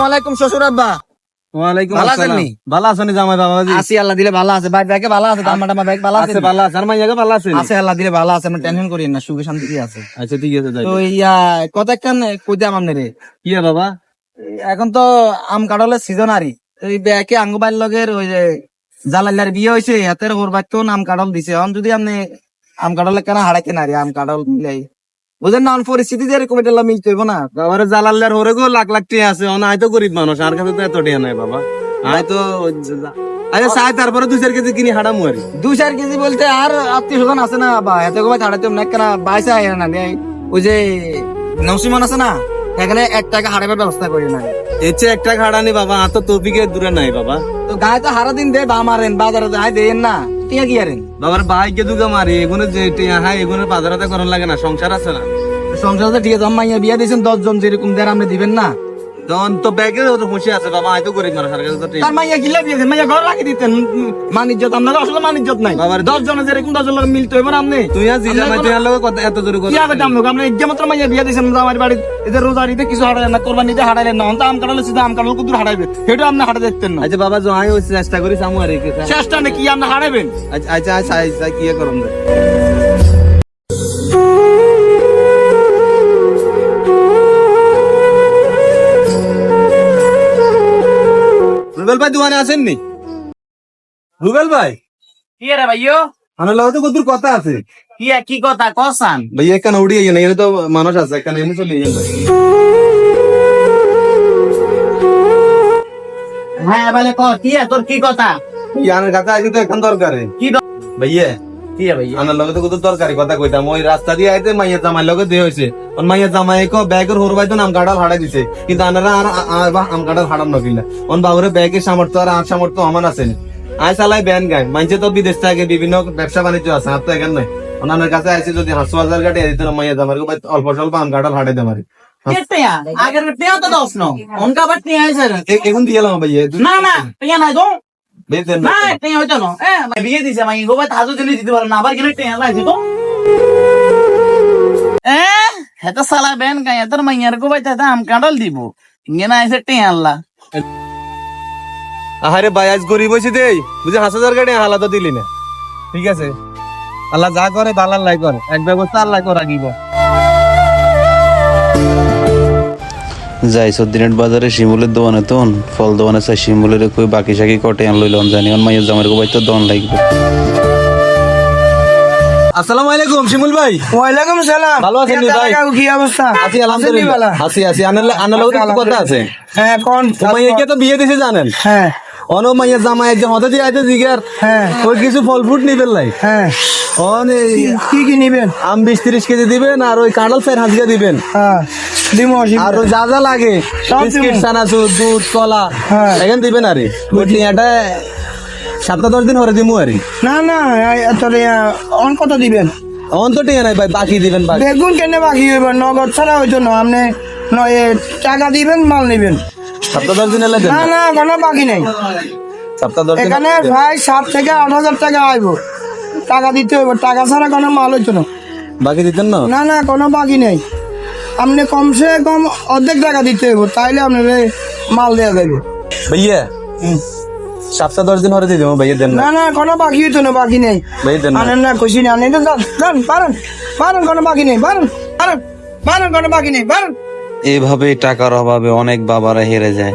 আসসালামু আলাইকুম শ্বশুর আব্বা। ওয়ালাইকুম ভালো আসসালাম। আছেননি? ভালো আছেন জামাই বাবাজি? আছি আল্লাহ দিলে ভালো আছে। ভাই ব্যাগে ভালো আছে? দাম্মা টাম্মা ব্যাগ ভালো আছে? আছে ভালো আছে। আর মাইয়াকে ভালো আছে? আছে আল্লাহ দিলে ভালো আছে, আপনি টেনশন করিয়েন না, সুখে শান্তি আছে। আচ্ছা ঠিক আছে যাই। তো ইয়া কথা একখান কইতাম আপনারে, কি বাবা? এখন তো আম কাঁঠালের সিজন আরি, এই ব্যাকে আঙ্গুবাইল লগের ওই যে জালাইলার বিয়ে হয়েছে, হাতের ওর বাচ্চাও আম কাঁঠাল দিছে। এখন যদি আপনি আম কাঁঠালের কেন হারাইতে না রে, আম কাঁঠাল মিলাই বুঝেন না, পরিস্থিতি যে এরকম এটা মিলতে হইব না। বাবার জালাল্লার হরে গো লাখ লাখ টিয়া আছে, আয় তো গরিব মানুষ, আর কাছে তো এত টিয়া নাই বাবা। আয় তো আচ্ছা চাই, তারপরে 2-4 কেজি কিনি হাঁটামু আর 2-4 কেজি বলতে আর আত্মীয় স্বজন আছে না বা এত গোবাই হারাইতে না কেন বাইসা আয় না রে। ওই যে নসিমন আছে না, এখানে 1 টাকা হারাবার ব্যবস্থা করি না। এসে একটা হাঁটানি বাবা, আর তো তৌফিকের দূরে নাই বাবা। তো গায়ে তো হারা দিন দে বা মারেন বাজারে আয় দেন না, টিয়া কি আরেন বাবার ভাইকে দুগা মারি, এগুলো যে টিয়া হাই এগুলো বাজারাতে করার লাগে না, সংসার আছে না। সংসার ঠিক আছে, মাইয়া বিয়া দিয়েছেন 10 জন, যেরকম দেড় আপনি দিবেন না। তখন তো ব্যাগে তো খুশি আছে বাবা, আয় তো গরিব মানুষ, আর কাছে তো টিয়া তার মাইয়া গিলা দিয়েছেন, মাইয়া ঘর রাখি দিতেন। মানিজ্জত আপনার আসলে মানিজ্জত নাই বাবার। 10 জনের যেরকম 10 জন মিলতে হইব না। আপনি তুই আর জিলা মাই তুই আর লোক কত এত দূরে কথা কি হবে দাম লোক, আপনি যে মাত্র মাইয়া বিয়া দিয়েছেন আমার বাড়ি, এদের রোজারিতে কিছু হারাইলেন না, কোরবানিতে হারাইলেন না, অন্ত আম কাটালে সিধা আম কাটাল কুদুর হারাইবে, সেটা আপনি হারা দেখতেন না। আচ্ছা বাবা জয় ওই চেষ্টা করি সামু আর কি। চেষ্টা নাকি আপনি হারাইবেন? আচ্ছা আচ্ছা আচ্ছা আচ্ছা কি করুন রে। রুবেল ভাই দোকানে আসেননি? রুবেল ভাই কি রে ভাইও, আমার লগে তো কত কথা আছে। কি কথা কসান? ভাই এখানে উড়ি আইয়েন, এখানে তো মানুষ আছে, এখানে এমনি চলে আইয়েন ভাই। হ্যাঁ বলে ক, কি তোর কি কথা? ইয়ানের কাছে আইতে তো এখন দরকারে কি ভাইয়া, কি ভাই? আমার লগে তো কত দরকারি কথা কইতাম। ওই রাস্তা দিয়ে আইতে মাইয়া জামাই লগে দিয়ে হইছে, ওন মাইয়া জামাই কো ব্যাগের হোর ভাই তো নাম কাটাল হারাই দিছে, কিন্তু আনারা আর আম কাটাল হারাম নকিলা। ওন বাবুরে ব্যাগের সামর্থ্য আর আর সামর্থ্য আমার আছে। আয় চালাই ব্যান গায়, মাইছে তো বিদেশ থেকে বিভিন্ন ব্যবসা বাণিজ্য আছে, আর তো এখানে নাই। ওনার কাছে আইছে যদি 5,000 কাটে দিত না, মাইয়া জামাই অল্প স্বল্প আম কাটাল হারাইতে পারি। আগের টিয়া তো দশ ন অনকা বাট টিয়া আছে এখন দিয়ে এলাম ভাইয়া। না না টিয়া নাই তো বেদেন না, টিয়া হইতো না। বিয়ে দিছে মাই গোবাই হাজু দিলে দিতে পারে না, আবার গেলে টিয়া লাগছে তো। হেতা সালা বেন গায় তোর মাইয়ার গোবাই তা আম কাঁঠাল দিব, ইঙ্গে না এসে টিয়া আল্লাহ। আহারে ভাই আজ গরিব হয়েছে দেই বুঝে 5,000 কাটে হালা তো দিলি না। ঠিক আছে, আল্লাহ যা করে ভালো আল্লাহ করে, এক ব্যবস্থা আল্লাহ করে রাখিব। যাই সদ্দিনের বাজারে শিমুলের দোকানে তো ফল দোকানে চাই, শিমুলের কই বাকি সাকি কটে আন লইলাম জানি অন মাইয়ের জামার গোবাই তো দন লাগবে। আসসালামু আলাইকুম শিমুল ভাই। ওয়ালাইকুম সালাম। ভালো আছেন ভাই? কি অবস্থা? আছি আলহামদুলিল্লাহ। আছি আনার লগে তো কথা আছে। হ্যাঁ কোন মাইয়াকে তো বিয়ে দিছে জানেন? হ্যাঁ অন মাইয়া জামাই যে হতে দিয়ে আইতে জিগার, হ্যাঁ ওই কিছু ফল ফ্রুট নিবেন লাই। হ্যাঁ অন কি নিবেন? আম 20-30 কেজি দিবেন, আর ওই কাঁঠাল 4 হাজার দিবেন, হ্যাঁ দিমো আর ওই যা যা লাগে সব বিস্কিট দিবেন। চানাচুর দুধ কলা হ্যাঁ। এখানে দিবেন। আরে ওই টিয়াটা 7-10 দিন হরে দিমু আরে। না না তোর অন কত দিবেন? অন তো টিয়া নাই ভাই, বাকি দিবেন বাকি। বেগুন কেন বাকি হইব? নগদ ছাড়া হইতো না, আপনি টাকা দিবেন মাল নিবেন। 7-10 দিন এলে দেন। না না কোনো বাকি নেই 7-10 দিন এখানে ভাই 7 থেকে 8,000 টাকা আইব, টাকা দিতে হইব, টাকা ছাড়া কোনো মাল হইতো না। বাকি দিতেন না? না না কোনো বাকি নেই, আপনি কমসে কম অর্ধেক টাকা দিতে হইব, তাইলে আপনার মাল দেওয়া যাবে। ভাইয়া 7-10 দিন হরে দিয়ে দেবো ভাইয়া, দেন না না না কোনো বাকি হইতো না, বাকি নেই। ভাই, দেন না। আনেন না খুশি না, আনেন যান পারেন পারেন, কোনো বাকি নেই, পারেন পারেন পারেন, কোনো বাকি নেই, পারেন। এভাবে টাকার অভাবে অনেক বাবারা হেরে যায়।